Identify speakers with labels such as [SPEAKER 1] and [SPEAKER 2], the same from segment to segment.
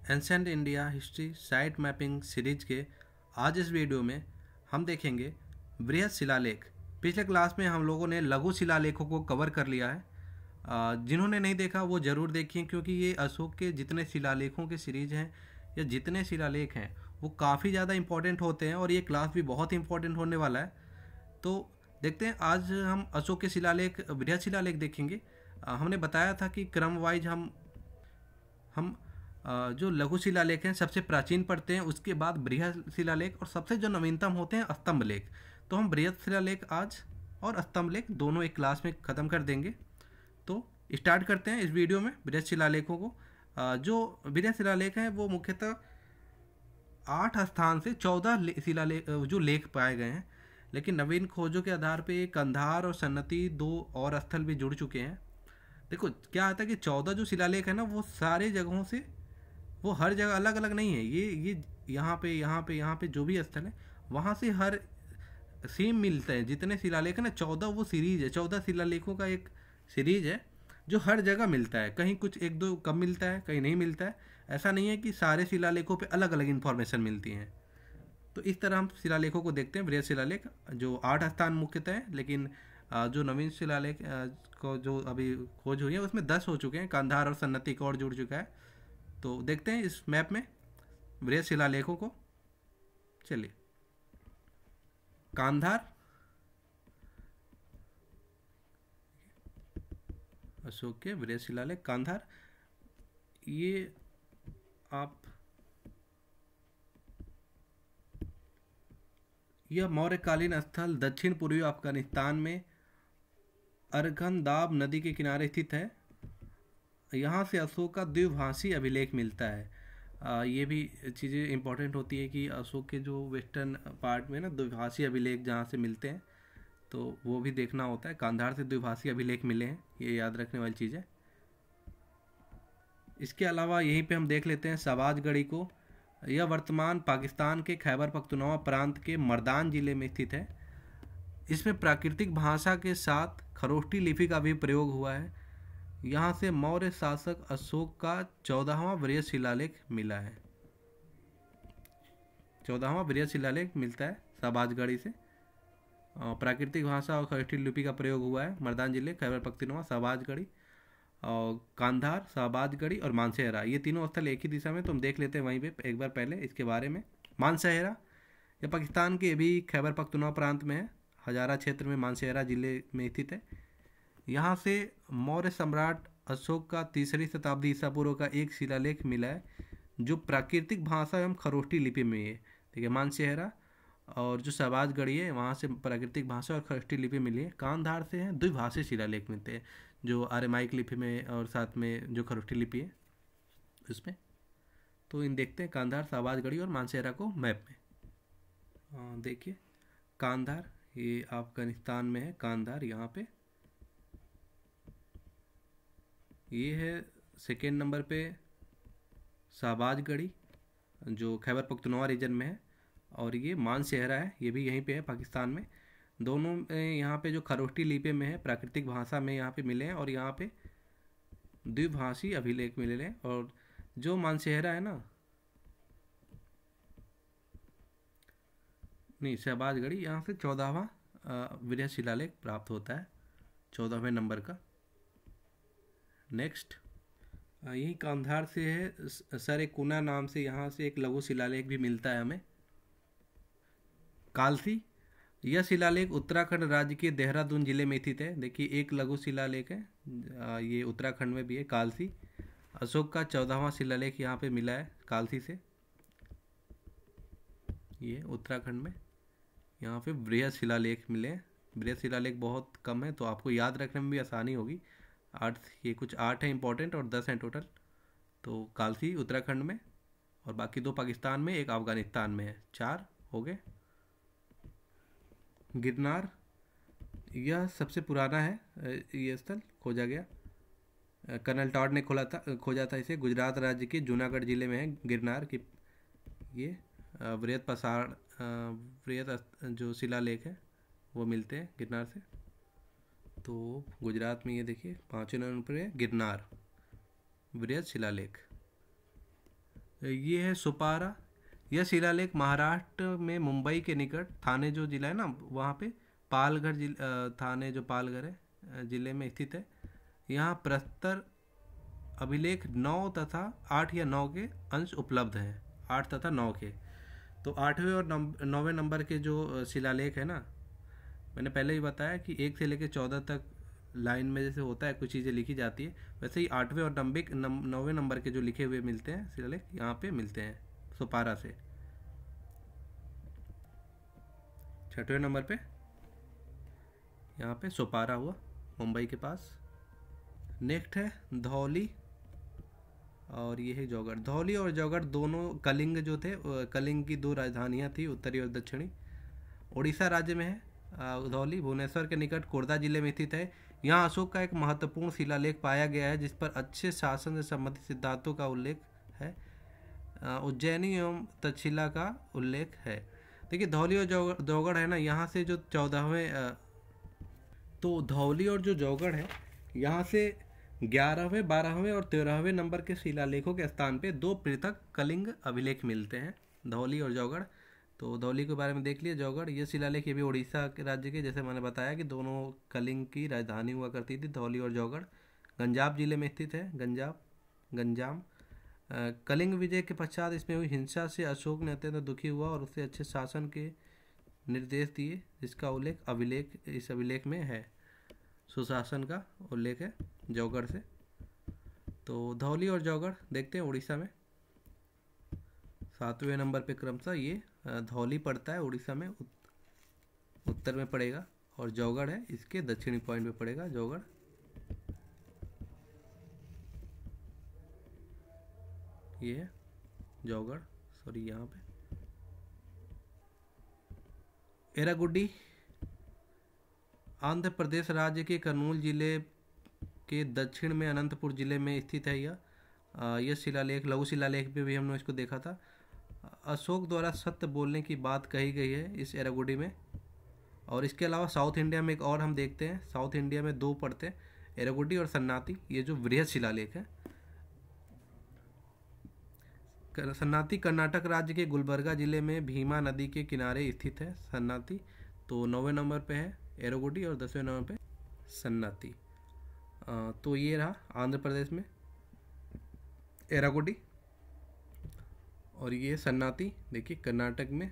[SPEAKER 1] Ancient India history site mapping series के आज इस वीडियो में हम देखेंगे बृहद शिलालेख। पिछले क्लास में हम लोगों ने लघु शिलालेखों को कवर कर लिया है। जिन्होंने नहीं देखा वो ज़रूर देखिए, क्योंकि ये अशोक के जितने शिलालेखों के सीरीज हैं या जितने शिलालेख हैं वो काफ़ी ज़्यादा इंपॉर्टेंट होते हैं और ये क्लास भी बहुत इंपॉर्टेंट होने वाला है। तो देखते हैं, आज हम अशोक के शिलालेख बृहद शिलालेख देखेंगे। हमने बताया था कि क्रम वाइज हम जो लघु शिलालेख हैं सबसे प्राचीन पढ़ते हैं, उसके बाद बृहद शिलालेख और सबसे जो नवीनतम होते हैं स्तंभ लेख। तो हम बृहद शिलालेख आज और स्तंभ लेख दोनों एक क्लास में ख़त्म कर देंगे। तो स्टार्ट करते हैं इस वीडियो में बृहद शिलालेखों को। जो बृहद शिलालेख हैं वो मुख्यतः 8 स्थान से 14 शिलालेख जो लेख पाए गए हैं, लेकिन नवीन खोजों के आधार पर कंधार और सन्नति 2 और स्थल भी जुड़ चुके हैं। देखो क्या आता है कि 14 जो शिलालेख है ना वो सारे जगहों से, वो हर जगह अलग अलग नहीं है। ये यहाँ पे जो भी स्थल है वहाँ से हर सेम मिलता है। जितने शिलालेख है ना 14 वो सीरीज है, 14 शिलालेखों का एक सीरीज है जो हर जगह मिलता है। कहीं कुछ एक दो कम मिलता है, कहीं नहीं मिलता है। ऐसा नहीं है कि सारे शिलालेखों पे अलग अलग इन्फॉर्मेशन मिलती हैं। तो इस तरह हम शिलालेखों को देखते हैं। बृहद शिलालेख जो 8 स्थान मुख्यतः है, लेकिन जो नवीन शिलालेख को जो अभी खोज हुई है उसमें 10 हो चुके हैं। कंधार और सन्नति का और जुड़ चुका है। तो देखते हैं इस मैप में बृहद शिलालेखों को। चलिए, कांधार, अशोक के बृहद शिलालेख कांधार। ये आप यह मौर्यकालीन स्थल दक्षिण पूर्वी अफगानिस्तान में अरगनदाब नदी के किनारे स्थित है। यहाँ से अशोक का द्विभाषी अभिलेख मिलता है। ये भी चीज़ें इंपॉर्टेंट होती है कि अशोक के जो वेस्टर्न पार्ट में ना द्विभाषी अभिलेख जहाँ से मिलते हैं, तो वो भी देखना होता है। कांधार से द्विभाषी अभिलेख मिले हैं, ये याद रखने वाली चीज़ है। इसके अलावा यहीं पे हम देख लेते हैं शहबाजगढ़ी को। यह वर्तमान पाकिस्तान के खैबर पख्तूनख्वा प्रांत के मर्दान ज़िले में स्थित है। इसमें प्राकृतिक भाषा के साथ खरोष्टी लिपि का भी प्रयोग हुआ है। यहाँ से मौर्य शासक अशोक का 14वां बृहद शिलालेख मिला है। 14वां बृहद शिलालेख मिलता है शहबाजगढ़ी से। प्राकृतिक भाषा और खरोष्टी लिपि का प्रयोग हुआ है। मर्दान जिले, खैबर पख्तूनख्वा, शहबाजगढ़ी और कांधार, शहबाजगढ़ी और मानसेहरा, ये तीनों स्थल एक ही दिशा में। तो हम देख लेते हैं वहीं पे एक बार पहले इसके बारे में। मानसेहरा यह पाकिस्तान के भी खैबर पख्तूनख्वा प्रांत में है। हजारा क्षेत्र में मानसेहरा जिले में स्थित है। यहाँ से मौर्य सम्राट अशोक का 3री शताब्दी ईसा पूर्व का एक शिलालेख मिला है जो प्राकृतिक भाषा एवं खरोष्टी लिपि में है। ठीक है, मानसेहरा और जो शहबाजगढ़ी है वहाँ से प्राकृतिक भाषा और खरोष्टी लिपि मिली है। कांधार से हैं द्विभाषी शिलालेख मिलते हैं, जो आर्यमाइक लिपि में और साथ में जो खरोष्टी लिपि है उसमें। तो इन देखते हैं कांधार, शहबाजगढ़ी और मानसेहरा को मैप में। देखिए कांधार, ये अफगानिस्तान में है। कांधार यहाँ पे ये है। सेकेंड नंबर पे शहबाजगढ़ी जो खैबर पख्तूनख्वा रीजन में है, और ये मानसेहरा है, ये भी यहीं पे है पाकिस्तान में। दोनों यहाँ पे जो खरोष्टी लिपि में है, प्राकृतिक भाषा में यहाँ पे मिले हैं, और यहाँ पे द्विभाषी अभिलेख मिले हैं। और जो मानसेहरा है ना, नहीं शहबाजगढ़ी, यहाँ से 14वां बृहद शिलालेख प्राप्त होता है, 14वें नंबर का। नेक्स्ट यही कांधार से है सरेकुना नाम से, यहाँ से एक लघु शिलालेख भी मिलता है हमें। कालसी, यह शिलालेख उत्तराखंड राज्य के देहरादून जिले में स्थित है। देखिए एक लघु शिलालेख है, ये उत्तराखंड में भी है, कालसी। अशोक का 14वां शिलालेख यहाँ पे मिला है कालसी से, ये उत्तराखंड में। यहाँ पे बृहद शिलालेख मिले हैं। बृहद शिलालेख बहुत कम है तो आपको याद रखने में भी आसानी होगी। 8, ये कुछ 8 हैं इंपॉर्टेंट और 10 हैं टोटल। तो कालसी उत्तराखंड में, और बाकी 2 पाकिस्तान में, एक अफगानिस्तान में है। 4 हो गए। गिरनार, यह सबसे पुराना है, ये स्थल खोजा गया। कर्नल टॉड ने खोजा था इसे। गुजरात राज्य के जूनागढ़ जिले में है गिरनार की। ये बृहद जो शिलालेख है वो मिलते हैं गिरनार से। तो गुजरात में ये देखिए 5वें नंबर पर है गिरनार बृहद शिलालेख। ये है सुपारा। यह शिलालेख महाराष्ट्र में मुंबई के निकट थाने जो जिला है ना, वहाँ पे पालघर थाने जो पालघर है जिले में स्थित है। यहाँ प्रस्तर अभिलेख 9 तथा 8 या 9 के अंश उपलब्ध हैं, 8 तथा 9 के। तो 8वें और 9वें नंबर के जो शिलालेख है ना, मैंने पहले ही बताया कि 1 से लेकर 14 तक लाइन में जैसे होता है कुछ चीज़ें लिखी जाती है, वैसे ही 8वें और 9वें नंबर के जो लिखे हुए मिलते हैं शिलालेख यहाँ पे मिलते हैं सुपारा से। 6वें नंबर पे यहाँ पे सुपारा हुआ मुंबई के पास। नेक्स्ट है धौली और ये है जौगढ़। धौली और जौगढ़ दोनों कलिंग जो थे, कलिंग की 2 राजधानियाँ थी, उत्तरी और दक्षिणी। उड़ीसा राज्य में है धौली, भुवनेश्वर के निकट खुर्दा जिले में स्थित है। यहाँ अशोक का एक महत्वपूर्ण शिलालेख पाया गया है जिस पर अच्छे शासन से संबंधित सिद्धांतों का उल्लेख है। उज्जैनी एवं तक्षशिला का उल्लेख है। देखिए धौली और जौगढ़ है ना, यहाँ से जो 14वें तो धौली और जो जौगढ़ है यहाँ से 11वें, 12वें और 13वें नंबर के शिलालेखों के स्थान पे 2 पृथक कलिंग अभिलेख मिलते हैं, धौली और जौगढ़। तो धौली के बारे में देख लिया। जौगढ़ ये शिलालेख ये भी उड़ीसा के राज्य के, जैसे मैंने बताया कि दोनों कलिंग की राजधानी हुआ करती थी, धौली और जौगढ़। गंजाम जिले में स्थित है, गंजाम। कलिंग विजय के पश्चात इसमें हुई हिंसा से अशोक ने अत्यंत दुखी हुआ और उसे अच्छे शासन के निर्देश दिए, जिसका उल्लेख इस अभिलेख में है। सुशासन का उल्लेख है जौगढ़ से। तो धौली और जौगढ़ देखते हैं उड़ीसा में। 7वें नंबर पे क्रमशः ये धौली पड़ता है उड़ीसा में, उत्तर में पड़ेगा, और जौगढ़ है इसके दक्षिणी पॉइंट पे पड़ेगा जौगढ़। ये है जौगढ़, सॉरी यहाँ पे। एरागुड्डी आंध्र प्रदेश राज्य के कर्नूल जिले के दक्षिण में अनंतपुर जिले में स्थित है। यह शिलालेख लघु शिलालेख पे भी हमने इसको देखा था। अशोक द्वारा सत्य बोलने की बात कही गई है इस एरागुड्डी में। और इसके अलावा साउथ इंडिया में एक और हम देखते हैं, साउथ इंडिया में 2 पड़ते हैं, एरागुड्डी और सन्नाती। ये जो बृहद शिलालेख है, सन्नाती कर्नाटक राज्य के गुलबर्गा जिले में भीमा नदी के किनारे स्थित है सन्नाती। तो 9वें नंबर पे है एरागुड्डी और 10वें नंबर पे सन्नाती। तो ये रहा आंध्र प्रदेश में एरागुड्डी, और ये सन्नाती देखिए कर्नाटक में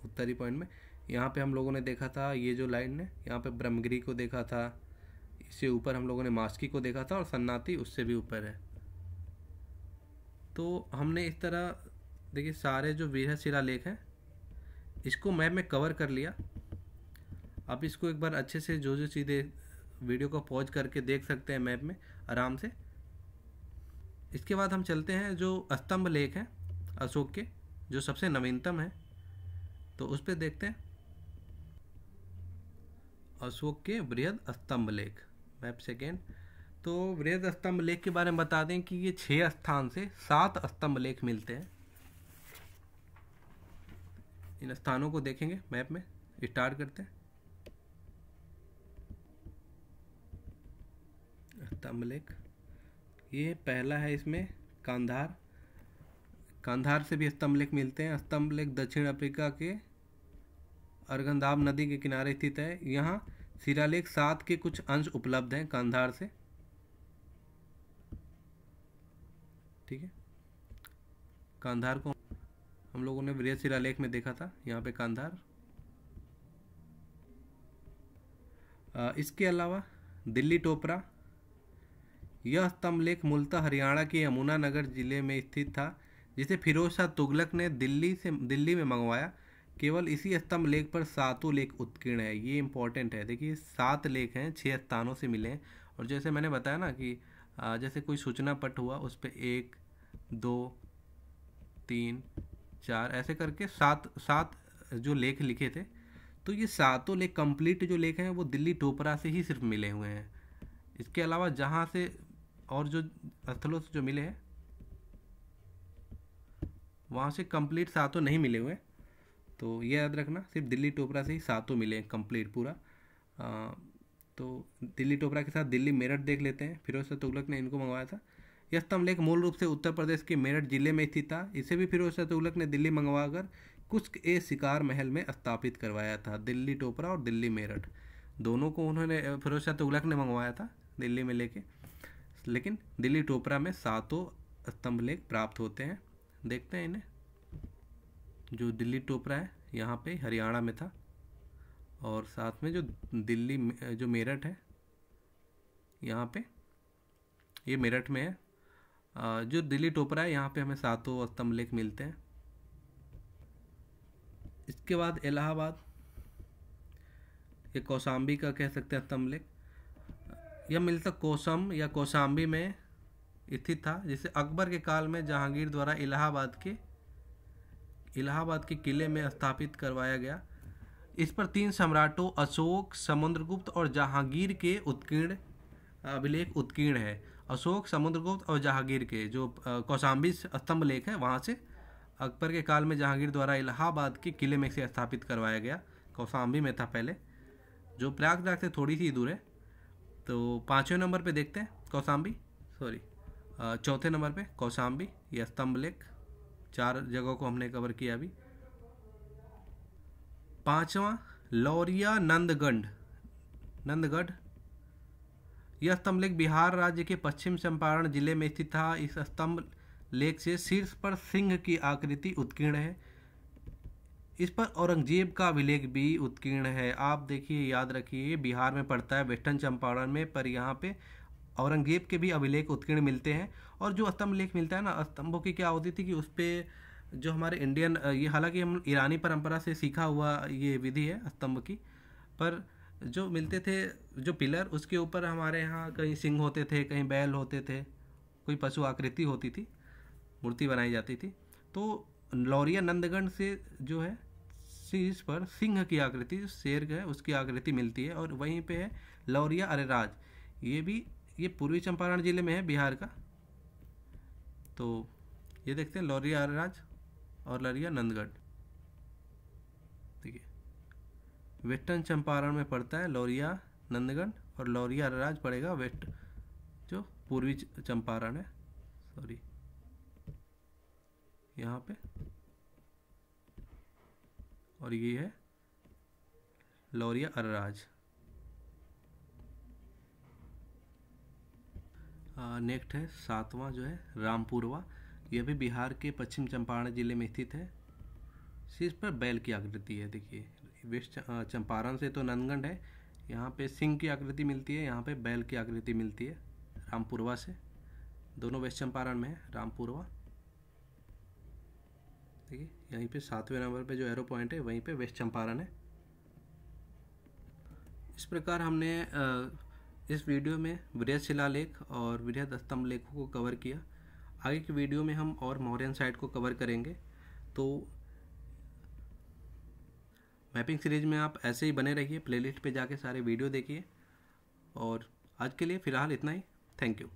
[SPEAKER 1] उत्तरी पॉइंट में। यहाँ पे हम लोगों ने देखा था ये जो लाइन है, यहाँ पे ब्रह्मगिरी को देखा था, इससे ऊपर हम लोगों ने मास्की को देखा था, और सन्नाती उससे भी ऊपर है। तो हमने इस तरह देखिए सारे जो बृहद शिलालेख हैं इसको मैप में कवर कर लिया। आप इसको एक बार अच्छे से जो चीज़ें वीडियो को पॉज करके देख सकते हैं मैप में आराम से। इसके बाद हम चलते हैं जो स्तंभ लेख हैं अशोक के, जो सबसे नवीनतम है, तो उस पर देखते हैं अशोक के बृहद स्तंभ लेख, मैप सेकेंड। तो बृहद स्तंभ लेख के बारे में बता दें कि ये 6 स्थान से 7 स्तंभ लेख मिलते हैं। इन स्थानों को देखेंगे मैप में। स्टार्ट करते हैं स्तंभ लेख। ये पहला है, इसमें कांधार से भी स्तंभ लेख मिलते हैं। स्तंभ लेख दक्षिण अफ्रीका के अर्गंदाब नदी के किनारे स्थित है। यहाँ शिलालेख 7 के कुछ अंश उपलब्ध हैं कांधार से, ठीक है। कांधार को हम लोगों ने बृहद शिलालेख में देखा था, यहाँ पे कांधार। इसके अलावा दिल्ली टोपरा, यह स्तंभ लेख मूलतः हरियाणा के यमुनानगर जिले में स्थित था, जिसे फिरोज शाह तुगलक ने दिल्ली में मंगवाया। केवल इसी स्तंभ लेख पर 7 लेख उत्कीर्ण है। ये इंपॉर्टेंट है, देखिए 7 लेख हैं, 6 स्थानों से मिले हैं। और जैसे मैंने बताया ना कि जैसे कोई सूचना पट हुआ उस पर 1 2 3 4 ऐसे करके 7 जो लेख लिखे थे। तो ये 7 लेख कंप्लीट जो लेख हैं वो दिल्ली टोपरा से ही सिर्फ मिले हुए हैं। इसके अलावा जहाँ से और जो स्थलों से जो मिले हैं वहाँ से कंप्लीट 7 नहीं मिले हुए। तो ये याद रखना, सिर्फ दिल्ली टोपरा से ही 7 मिले हैं कंप्लीट पूरा। तो दिल्ली टोपरा के साथ दिल्ली मेरठ देख लेते हैं, फिरोज शाह तुगलक ने इनको मंगवाया था। यह स्तंभ लेख मूल रूप से उत्तर प्रदेश के मेरठ जिले में स्थित था। इसे भी फिरोज शाह तुगलक ने दिल्ली मंगवाकर कुछ ए शिकार महल में स्थापित करवाया था। दिल्ली टोपरा और दिल्ली मेरठ दोनों को उन्होंने फिरोज शाह तुगलक ने मंगवाया था दिल्ली में लेके, लेकिन दिल्ली टोपरा में 7 स्तंभ लेख प्राप्त होते हैं। देखते हैं इन्हें। जो दिल्ली टोपरा है यहाँ पे हरियाणा में था, और साथ में जो दिल्ली जो मेरठ है यहाँ पे, ये मेरठ में है। जो दिल्ली टोपरा है यहाँ पे हमें 7 स्तंभ लेख मिलते हैं। इसके बाद इलाहाबाद, ये कौशाम्बी का कह सकते हैं स्तंभ लेख। यह मिलता कोसम या कौशाम्बी में स्थित था, जिसे अकबर के काल में जहांगीर द्वारा इलाहाबाद के किले में स्थापित करवाया गया। इस पर 3 सम्राटों अशोक, समुद्रगुप्त और जहांगीर के उत्कीर्ण अभिलेख उत्कीर्ण है। अशोक, समुद्रगुप्त और जहांगीर के जो कौशाम्बी स्तंभ लेख है वहाँ से अकबर के काल में जहांगीर द्वारा इलाहाबाद के किले में से स्थापित करवाया गया। कौशाम्बी में था पहले, जो प्रयागराज से थोड़ी सी दूर है। तो 5वें नंबर पे देखते हैं कौशाम्बी, चौथे नंबर पे कौशाम्बी, यह स्तंभ लेख। 4 जगहों को हमने कवर किया अभी। 5वां लौरिया नंदगढ़। यह स्तंभ लेख बिहार राज्य के पश्चिम चंपारण जिले में स्थित था। इस स्तंभ लेख से शीर्ष पर सिंह की आकृति उत्कीर्ण है। इस पर औरंगजेब का अभिलेख भी उत्कीर्ण है। आप देखिए, याद रखिए, बिहार में पड़ता है, वेस्टर्न चंपारण में, पर यहाँ पे औरंगजेब के भी अभिलेख उत्कीर्ण मिलते हैं। और जो स्तंभ लेख मिलता है ना, स्तंभों की क्या होती थी कि उस पर जो हमारे इंडियन, ये हालांकि हम ईरानी परंपरा से सीखा हुआ ये विधि है स्तंभ की, पर जो मिलते थे जो पिलर, उसके ऊपर हमारे यहाँ कहीं सिंह होते थे, कहीं बैल होते थे, कोई पशु आकृति होती थी, मूर्ति बनाई जाती थी। तो लौरिया नंदगढ़ से जो है शीर्ष पर सिंह की आकृति, शेर है उसकी आकृति मिलती है। और वहीं पे है लौरिया अरेराज, ये पूर्वी चंपारण जिले में है बिहार का। तो ये देखते हैं लौरिया अरेराज और लौरिया नंदगढ़। देखिए, वेस्टर्न चंपारण में पड़ता है लौरिया नंदगढ़, और लौरिया अरेराज पड़ेगा वेस्ट जो पूर्वी चंपारण है, यहाँ पे। और ये है लौरिया अरेराज। नेक्स्ट है 7वां जो है रामपुरवा। यह भी बिहार के पश्चिम चंपारण जिले में स्थित है। शीर्ष पर बैल की आकृति है। देखिए, वेस्ट चंपारण से तो नंदगढ़ है, यहाँ पे सिंह की आकृति मिलती है, यहाँ पे बैल की आकृति मिलती है रामपुरवा से। दोनों वेस्ट चंपारण में है रामपुरवा। देखिए, यहीं पे 7वें नंबर पे जो एरो पॉइंट है वहीं पे वेस्ट चंपारण है। इस प्रकार हमने इस वीडियो में बृहद शिलालेख और बृहद स्तंभ लेखों को कवर किया। आगे की वीडियो में हम और मौर्यन साइट को कवर करेंगे। तो मैपिंग सीरीज में आप ऐसे ही बने रहिए, प्लेलिस्ट पे जाके सारे वीडियो देखिए। और आज के लिए फ़िलहाल इतना ही। Thank you.